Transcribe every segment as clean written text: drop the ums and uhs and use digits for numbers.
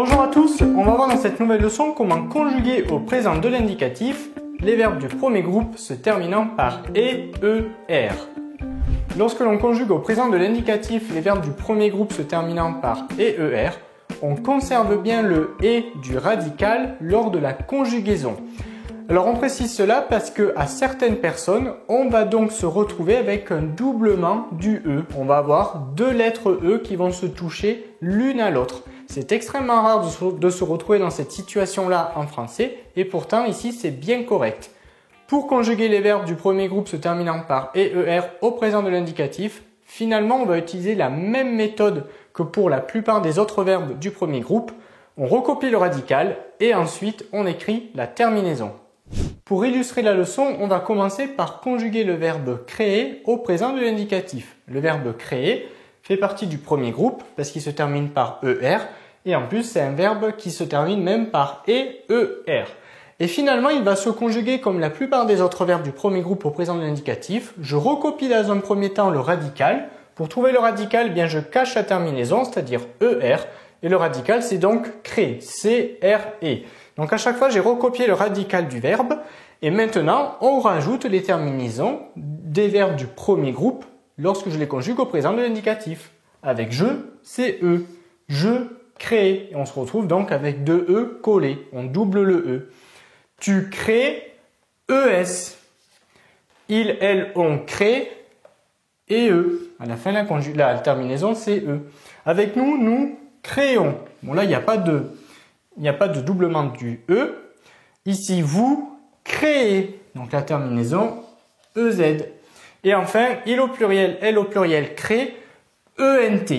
Bonjour à tous, on va voir dans cette nouvelle leçon comment conjuguer au présent de l'indicatif les verbes du premier groupe se terminant par e, er. Lorsque l'on conjugue au présent de l'indicatif les verbes du premier groupe se terminant par e, er, on conserve bien le et du radical lors de la conjugaison. Alors on précise cela parce que à certaines personnes, on va donc se retrouver avec un doublement du e. On va avoir deux lettres e qui vont se toucher l'une à l'autre. C'est extrêmement rare de se retrouver dans cette situation-là en français et pourtant ici c'est bien correct. Pour conjuguer les verbes du premier groupe se terminant par e, er au présent de l'indicatif, finalement on va utiliser la même méthode que pour la plupart des autres verbes du premier groupe. On recopie le radical et ensuite on écrit la terminaison. Pour illustrer la leçon, on va commencer par conjuguer le verbe créer au présent de l'indicatif. Le verbe créer fait partie du premier groupe parce qu'il se termine par er et en plus c'est un verbe qui se termine même par er. Et finalement, il va se conjuguer comme la plupart des autres verbes du premier groupe au présent de l'indicatif. Je recopie dans un premier temps le radical. Pour trouver le radical, eh bien je cache la terminaison, c'est-à-dire er, et le radical c'est donc créer, C-R-E. Donc à chaque fois, j'ai recopié le radical du verbe et maintenant, on rajoute les terminaisons des verbes du premier groupe lorsque je les conjugue au présent de l'indicatif. Avec je, c'est e. Je crée. Et on se retrouve donc avec deux e collés. On double le e. Tu crées es. Il, elle, on crée et e. À la fin, la terminaison, c'est e. Avec nous, nous créons. Bon là, il n'y a pas de doublement du e. Ici, vous créez. Donc la terminaison ez. Et enfin, il au pluriel, elle au pluriel, crée, ent.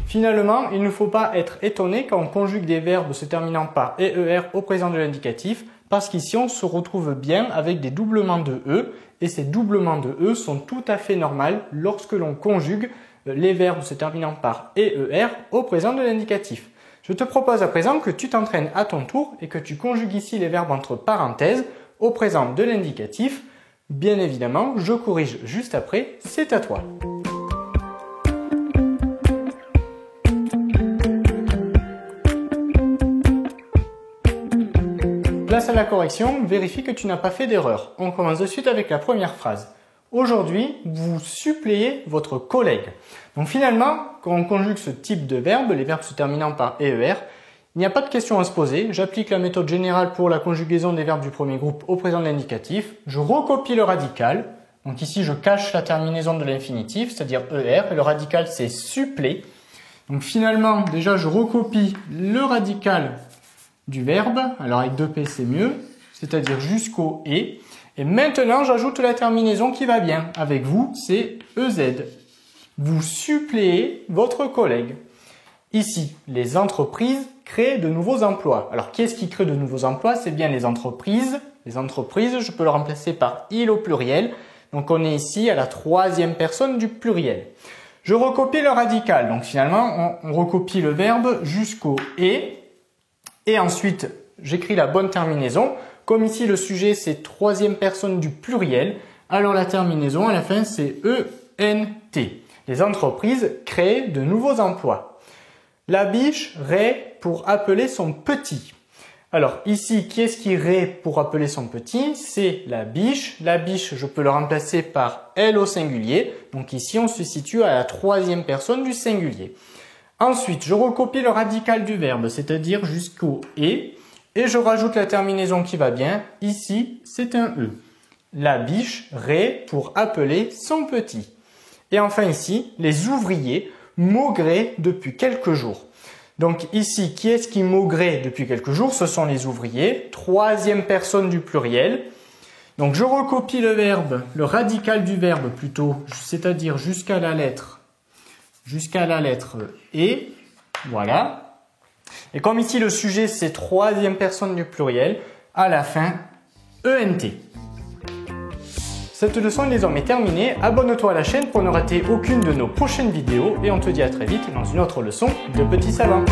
Finalement, il ne faut pas être étonné quand on conjugue des verbes se terminant par e, er au présent de l'indicatif, parce qu'ici on se retrouve bien avec des doublements de e, et ces doublements de e sont tout à fait normaux lorsque l'on conjugue les verbes se terminant par e, er au présent de l'indicatif. Je te propose à présent que tu t'entraînes à ton tour et que tu conjugues ici les verbes entre parenthèses au présent de l'indicatif. Bien évidemment, je corrige juste après, c'est à toi. Place à la correction, vérifie que tu n'as pas fait d'erreur. On commence de suite avec la première phrase. Aujourd'hui, vous suppléez votre collègue. Donc finalement, quand on conjugue ce type de verbe, les verbes se terminant par e, er, il n'y a pas de question à se poser. J'applique la méthode générale pour la conjugaison des verbes du premier groupe au présent de l'indicatif. Je recopie le radical. Donc ici, je cache la terminaison de l'infinitif, c'est-à-dire er, et le radical, c'est supplé. Donc finalement, déjà, je recopie le radical du verbe. Alors avec 2p, c'est mieux, c'est-à-dire jusqu'au et. Et maintenant, j'ajoute la terminaison qui va bien. Avec vous, c'est ez. Vous suppléez votre collègue. Ici, les entreprises créent de nouveaux emplois. Alors, qui est-ce qui crée de nouveaux emplois? C'est bien les entreprises. Les entreprises, je peux le remplacer par il au pluriel. Donc, on est ici à la troisième personne du pluriel. Je recopie le radical. Donc, finalement, on recopie le verbe jusqu'au et. Et ensuite, j'écris la bonne terminaison. Comme ici, le sujet, c'est troisième personne du pluriel. Alors, la terminaison, à la fin, c'est ent. Les entreprises créent de nouveaux emplois. La biche rait pour appeler son petit. Alors ici, qui est-ce qui rait pour appeler son petit? C'est la biche. La biche, je peux le remplacer par elle au singulier. Donc ici, on se situe à la troisième personne du singulier. Ensuite, je recopie le radical du verbe, c'est-à-dire jusqu'au et je rajoute la terminaison qui va bien. Ici, c'est un e. La biche rait pour appeler son petit. Et enfin ici, les ouvriers maugréent depuis quelques jours. Donc ici, qui est-ce qui maugréent depuis quelques jours? Ce sont les ouvriers, troisième personne du pluriel. Donc je recopie le verbe, le radical du verbe plutôt, c'est-à-dire jusqu'à la lettre et. Voilà. Et comme ici le sujet c'est troisième personne du pluriel, à la fin, ent. Cette leçon est désormais terminée. Abonne-toi à la chaîne pour ne rater aucune de nos prochaines vidéos et on te dit à très vite dans une autre leçon de Petit Savant.